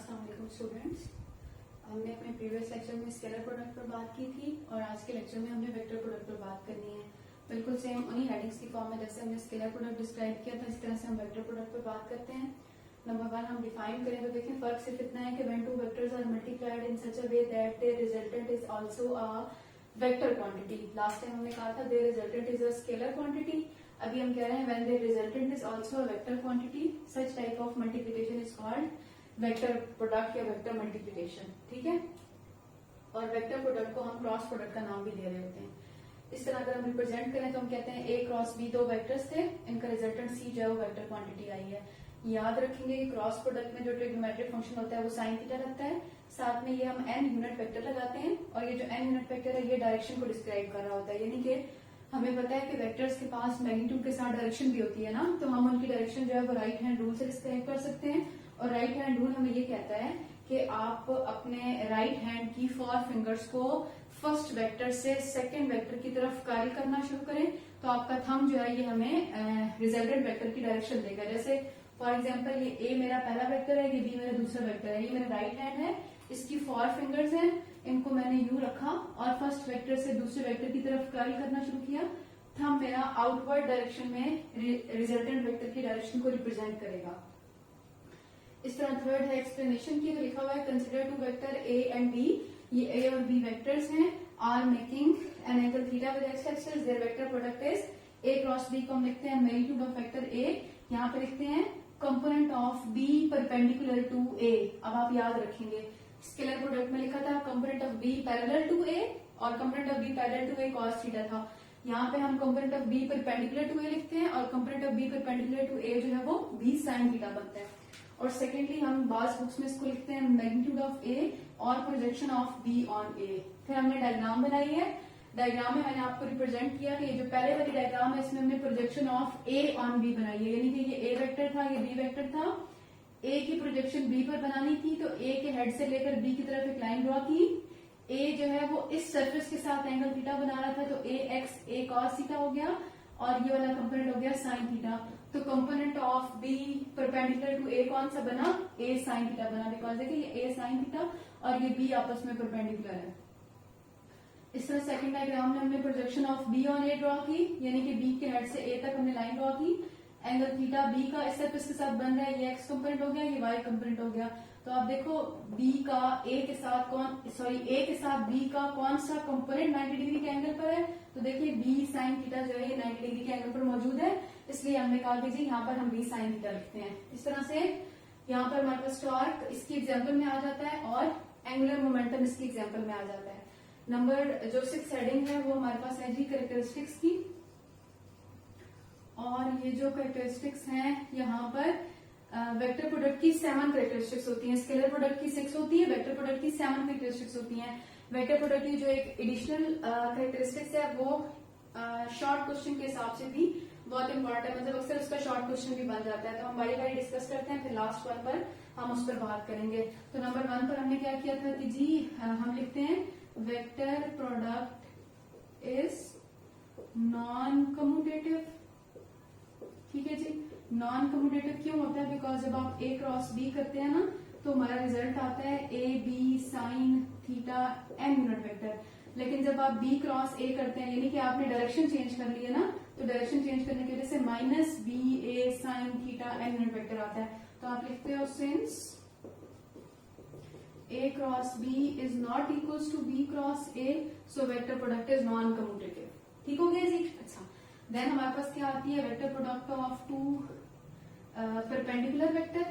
अस्सलाम वालेकुम स्टूडेंट्स। हमने अपने प्रीवियस लेक्चर में स्केलर प्रोडक्ट पर बात की थी और आज के लेक्चर में हमने वेक्टर प्रोडक्ट पर बात करनी है। बिल्कुल सेम उन्हीं हेडिंग्स की फॉर्म में जैसे हमने स्केलर प्रोडक्ट डिस्क्राइब किया था, इस तरह से हम वेक्टर प्रोडक्ट पर बात करते हैं। नंबर 1 हम डिफाइन करें तो देखें फर्क सिर्फ इतना है कि when two vectors are multiplied in such a way that their resultant is also a vector quantity. Last time हमने कहा था their resultant is a scalar quantity. अभी हम कह रहे हैं when their resultant is also a vector quantity such type of multiplication is called vector product या vector multiplication. ठीक है, और वेक्टर प्रोडक्ट को हम क्रॉस प्रोडक्ट का नाम भी दे रहे होते हैं। इस तरह अगर हम रिप्रेजेंट करें तो हम कहते हैं ए क्रॉस बी, दो वेक्टर्स थे, इनका रिजल्टेंट सी जो है वो वेक्टर क्वांटिटी आई है। याद रखेंगे कि क्रॉस प्रोडक्ट में जो ट्रिग्नोमेट्रिक फंक्शन होता है वो साइन थीटा रहता है, साथ में ये हम एन यूनिट वेक्टर लगाते हैं और ये जो एन यूनिट वेक्टर है ये डायरेक्शन को डिस्क्राइब कर रहा होता है। यानी कि हमें पता है कि वेक्टर्स के पास मैग्नीट्यूड के साथ डायरेक्शन भी होती है ना, तो हम उनकी डायरेक्शन जो है वो राइट हैंड रूल से डिस्क्राइब कर सकते हैं। और राइट हैंड रूल हमें ये कहता है कि आप अपने राइट हैंड की 4 फिंगर्स को फर्स्ट वेक्टर से सेकंड वेक्टर की तरफ कार्य करना शुरू करें तो आपका थंब जो है ये हमें रिजल्टेंट वेक्टर की डायरेक्शन देगा। जैसे फॉर एग्जांपल ये ए मेरा पहला वेक्टर है, ये बी मेरा दूसरा वेक्टर है, ये मेरा राइट हैंड है, इसकी 4 फिंगर्स हैं, इनको मैंने यू रखा और फर्स्ट वेक्टर से दूसरे वेक्टर की तरफ कार्य करना शुरू किया। थंब मेरा आउटवर्ड डायरेक्शन में रिजल्टेंट वेक्टर की डायरेक्शन को रिप्रेजेंट करेगा। इस तरह थर्ड है एक्सप्लेनेशन की, तो लिखा हुआ है consider two vector A and B. ये ए और बी वेक्टर्स हैं, are making an angle theta with X axis, their vector product is A cross B को हम लिखते हैं मैग्नीट्यूड ऑफ वेक्टर ए, यहाँ पे लिखते हैं component of B perpendicular to A. अब आप याद रखेंगे स्केलर प्रोडक्ट में लिखा था component of B parallel to A और component of B parallel to A cos theta था। यहाँ पे हम component of B perpendicular to A लिखते हैं और component of B perpendicular to A जो है वो बी साइन थीटा बनता है। और सेकेंडली हम बास बुक्स में इसको लिखते हैं मैग्नीट्यूड ऑफ ए और प्रोजेक्शन ऑफ बी ऑन ए। फिर हमने डायग्राम बनाई है, डायग्राम में मैंने आपको रिप्रेजेंट किया कि ये जो पहले वाली डायग्राम है इसमें हमने projection of A on B बनाई है, यानी कि ये ए वेक्टर था, ये बी वेक्टर था, ए की प्रोजेक्शन बी पर बनानी थी तो ए के हेड से लेकर बी की तरफ एक लाइन ड्रॉ की। ए जो है वो इस सरफेस के साथ एंगल थीटा बना रहा था तो A X A cos theta हो गया और ये वाला कंपोनेंट हो गया साइन थीटा। तो component of B perpendicular to A कौन सा बना, ए साइन थीटा बना, बिकॉज देखिए ये ए साइन थीटा और ये बी आपस में परपेंडिकुलर है। इस तरह सेकंड डायग्राम में हमने projection of be on A draw की, यानी कि बी के हेड से ए तक हमने लाइन ड्रॉ की। एंगल थीटा बी का इस सरफेस के साथ बन रहा है, ये एक्स कंपोनेंट हो गया, ये वाई कंपोनेंट हो गया। तो आप देखो बी का ए के साथ ए के साथ बी का कौन सा कंपोनेंट 90 डिग्री के एंगल पर है, तो देखिए बी साइन थीटा जो है ये 90 डिग्री के एंगल पर मौजूद है, इसलिए हमने कहा कि जी यहाँ पर हम बी साइन थीटा लिखते हैं। इस तरह से यहाँ पर हमारे पास टॉर्क इसकी एग्जाम्पल में आ जाता है और एंगुलर मोमेंटम इसकी एग्जाम्पल में आ जाता है। नंबर जो 6 हेडिंग है वो हमारे पास है जी कैरेक्टरिस्टिक्स की, और ये जो कैरेक्टरिस्टिक्स हैं यहाँ पर वेक्टर प्रोडक्ट की 7 कैरेक्टरिस्टिक्स होती हैं, स्केलर प्रोडक्ट की 6 होती है, वेक्टर प्रोडक्ट की 7 कैरेक्टरिस्टिक्स होती हैं। वेक्टर प्रोडक्ट की जो एक एडिशनल कैरेक्टरिस्टिक्स है वो शॉर्ट क्वेश्चन के हिसाब से भी बहुत इंपॉर्टेंट है, मतलब अक्सर उसका शॉर्ट क्वेश्चन भी बन जाता है, तो हम बारी बारी डिस्कस करते हैं, फिर लास्ट वन पर हम उस पर बात करेंगे। तो नंबर 1 पर हमने क्या किया था कि जी हम लिखते हैं vector product is non commutative. ठीक है जी, नॉन कम्यूटेटिव क्यों होता है, बिकॉज जब आप ए क्रॉस बी करते हैं ना तो हमारा रिजल्ट आता है A B sine theta N unit vector, लेकिन जब आप बी क्रॉस ए करते हैं यानी कि आपने डायरेक्शन चेंज कर ली है ना, तो डायरेक्शन चेंज करने की वजह से minus B A sine theta N unit vector आता है। तो आप लिखते हो since A cross B is not equal to B cross A so vector product is non commutative. ठीक हो गया जी। अच्छा, देन हमारे पास क्या आती है vector product of 2 perpendicular vector.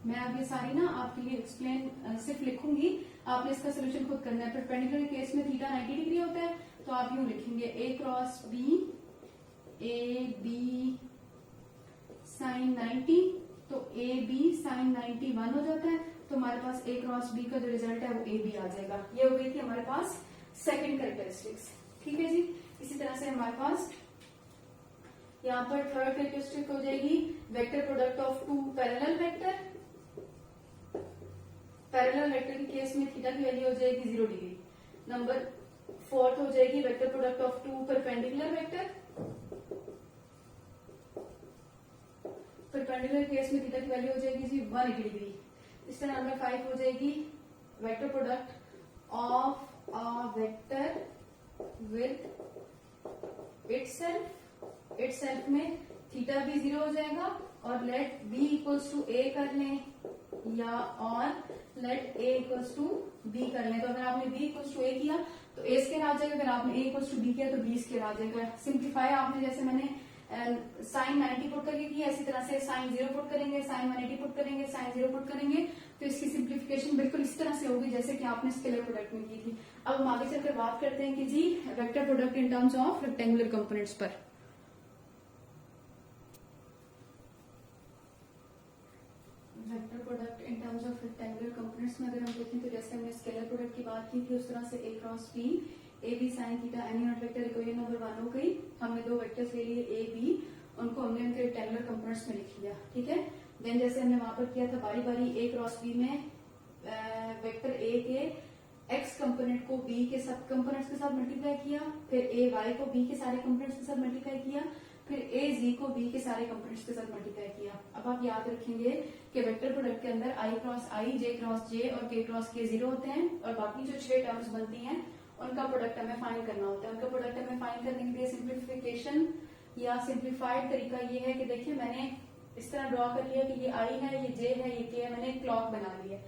मैं अब ये सारी ना आपके लिए एक्सप्लेन सिर्फ लिखूंगी, आपने इसका सोल्यूशन खुद करना है। परपेंडिकुलर केस में थीटा 90 डिग्री होता है तो आप यूं लिखेंगे A cross B A B sine 90, तो ए बी साइन 90 1 हो जाता है, तो हमारे पास ए क्रॉस बी का जो रिजल्ट है वो ए बी आ जाएगा। ये हो गई थी हमारे पास सेकेंड कैरेक्टरिस्टिक्स। ठीक है जी, इसी तरह से हमारे पास यहाँ पर थर्ड कैरेक्टरिस्टिक हो जाएगी vector product of 2 parallel vector. Parallel vector के केस में थीटा की वैल्यू हो जाएगी 0 डिग्री। नंबर 4 हो जाएगी vector product of 2 perpendicular vector. Perpendicular case में थीटा की वैल्यू हो जाएगी जी 180 डिग्री। इस तरह नंबर 5 हो जाएगी vector product of a vector with itself में थीटा भी 0 हो जाएगा, और let B equals to A कर लें या और let A equals to B कर लें। तो अगर आपने बी इक्वल्स टू ए किया तो ए स्केयर आ जाएगा, अगर आपने ए इक्वल्स टू बी किया तो बी स्केयर आ जाएगा। सिंप्लीफाई आपने जैसे मैंने साइन 90 पुट करके किया, इसी तरह से साइन 0 पुट करेंगे, साइन 180 पुट करेंगे, साइन 0 पुट करेंगे, तो इसकी सिंप्लीफिकेशन बिल्कुल इस तरह से होगी जैसे कि आपने स्केलर प्रोडक्ट में की थी। अब हम आगे चलकर बात करते हैं कि जी vector product in terms of rectangular components पर। Vector product in terms of rectangular components में अगर हम देखें तो जैसे हमने स्केलर प्रोडक्ट की बात की थी उस तरह से A cross B, A B sine theta N naught vector equation number 1 हो गई। हमने दो वेक्टर्स ले लिए ए बी, उनको हमने उनके रेक्टेंगुलर कंपोनेंट्स में लिख लिया, ठीक है। देन जैसे हमने वहां पर किया था बारी बारी ए क्रॉस बी में वेक्टर ए के एक्स कंपोनेंट को बी के सब कंपोनेंट्स के साथ मल्टीप्लाई किया, फिर ए वाई को बी के सारे कंपोनेंट्स के साथ मल्टीप्लाई किया, फिर ए जी को बी के सारे कंपोनेंट्स के साथ मल्टीप्लाई किया। अब आप याद रखेंगे कि वेक्टर प्रोडक्ट के अंदर आई क्रॉस आई, जे क्रॉस जे और के क्रॉस के 0 होते हैं, और बाकी जो 6 टर्म्स बनती हैं उनका प्रोडक्ट हमें फाइंड करना होता है। उनका प्रोडक्ट हमें फाइंड करने के लिए सिंप्लीफिकेशन या सिंप्लीफाइड तरीका ये है कि देखिए मैंने इस तरह ड्रॉ कर लिया कि ये आई है, ये जे है, ये के है, मैंने एक क्लॉक बना ली है।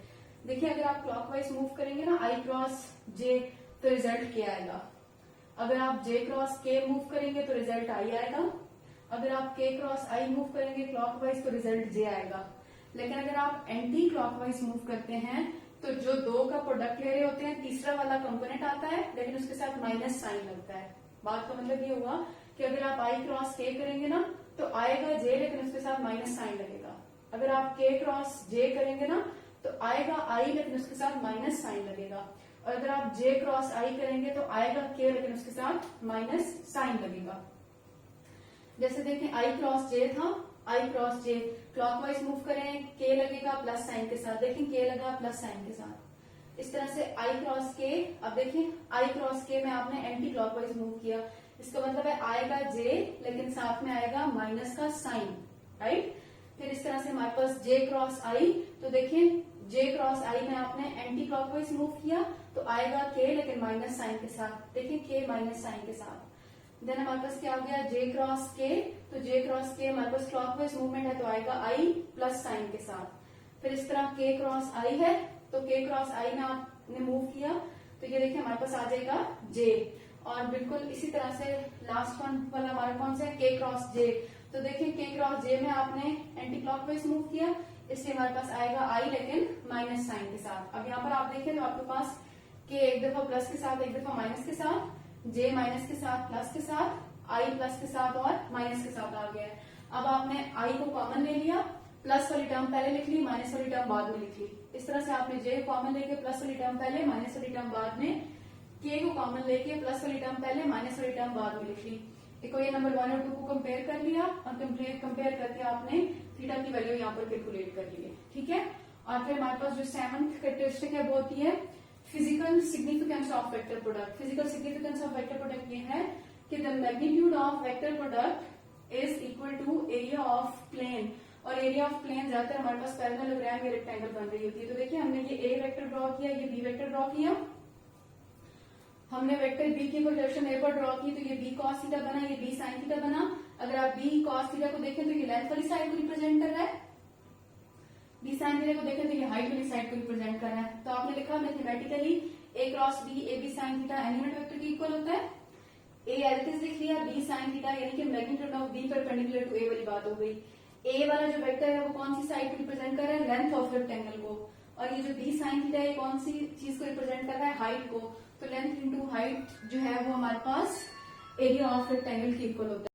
देखिए अगर आप क्लॉकवाइज मूव करेंगे ना आई क्रॉस जे तो रिजल्ट के आएगा, अगर आप जे क्रॉस के मूव करेंगे तो रिजल्ट आई आएगा, अगर आप के क्रॉस आई मूव करेंगे क्लॉकवाइज तो रिजल्ट जे आएगा। लेकिन अगर आप एंटी क्लॉकवाइज मूव करते हैं तो जो दो का प्रोडक्ट ले रहे होते हैं तीसरा वाला कंपोनेंट आता है लेकिन उसके साथ माइनस साइन लगता है। बात का मतलब ये हुआ कि अगर आप आई क्रॉस के करेंगे ना तो आएगा जे लेकिन उसके साथ माइनस साइन लगेगा, अगर आप के क्रॉस जे करेंगे ना तो आएगा आई लेकिन उसके साथ माइनस साइन लगेगा, और अगर आप जे क्रॉस आई करेंगे तो आएगा के लेकिन उसके साथ माइनस साइन लगेगा। जैसे देखें आई क्रॉस जे था, आई क्रॉस जे क्लॉकवाइज मूव करें के लगेगा प्लस साइन के साथ, देखें के लगा प्लस साइन के साथ। इस तरह से आई क्रॉस के, अब देखें आई क्रॉस के में आपने एंटी क्लॉकवाइज मूव किया, इसका मतलब है आएगा जे लेकिन साथ में आएगा माइनस का साइन, राइट। फिर इस तरह से हमारे पास जे क्रॉस आई, तो देखें जे क्रॉस आई में आपने एंटी क्लॉकवाइज मूव किया तो आएगा के लेकिन माइनस साइन के साथ, देखें के माइनस साइन के साथ। देन हमारे पास क्या हो गया जे क्रॉस के, तो जे क्रॉस के हमारे पास क्लॉकवाइज मूवमेंट है तो आएगा आई प्लस साइन के साथ। फिर इस तरह के क्रॉस आई है तो के क्रॉस आई में आपने मूव किया तो ये देखिए हमारे पास आ जाएगा जे, और बिल्कुल इसी तरह से लास्ट वन वाला हमारा कौन सा है के क्रॉस जे, तो देखिए के क्रॉस जे में आपने एंटी क्लॉकवाइज मूव किया इसलिए हमारे पास आएगा आई लेकिन माइनस साइन के साथ। अब यहाँ पर आप देखें तो आपके पास के एक दफा प्लस के साथ एक दफा माइनस के साथ, जे माइनस के साथ प्लस के साथ, आई प्लस के साथ और माइनस के साथ आ गया है। अब आपने आई को कॉमन ले लिया, प्लस वाली टर्म पहले लिख ली, माइनस वाली टर्म बाद में लिख ली। इस तरह से आपने जे कॉमन लेके प्लस वाली टर्म पहले माइनस वाली टर्म बाद में, के को कॉमन लेके प्लस वाली टर्म पहले माइनस वाली टर्म बाद में लिख ली। इक्वेशन नंबर 1 और 2 को कंपेयर कर लिया और कंपेयर करके आपने थीटा की वैल्यू यहाँ पर कैलकुलेट कर ली है, ठीक है। और फिर हमारे पास जो 7th कैरेक्टरिस्टिक है वो होती है physical significance of vector product. Physical significance of vector product ये है कि the magnitude of vector product is equal to area of plane, और एरिया ऑफ प्लेन ज्यादातर हमारे पास पैरेललोग्राम या रेक्टेंगल बन रही होती है। तो देखिए हमने ये ए वेक्टर ड्रॉ किया, ये बी वेक्टर ड्रॉ किया, हमने वेक्टर बी की कोई डायरेक्शन ए पर ड्रॉ की तो ये बी कॉस थीटा बना, ये बी साइन थीटा बना। अगर आप बी कॉस थीटा को देखें तो ये लेंथ वाली साइड को रिप्रेजेंट कर रहा है, बी साइन थीटा को देखें तो ये हाइट वाली साइड को रिप्रेजेंट कर रहा है। तो आपने लिखा mathematically A cross B A B sine theta element vector के इक्वल होता है। ए एज इट इज लिख लिया, बी साइन थीटा यानी कि magnitude of B perpendicular to A वाली बात हो गई। ए वाला जो वेक्टर है वो कौन सी साइड को रिप्रेजेंट कर रहा है, लेंथ ऑफ रेक्टेंगल को, और ये जो बी साइन थीटा है कौन सी चीज को रिप्रेजेंट कर रहा है, हाइट को। तो लेंथ इंटू हाइट जो है वो हमारे पास एरिया ऑफ रेक्टेंगल के इक्वल होता है।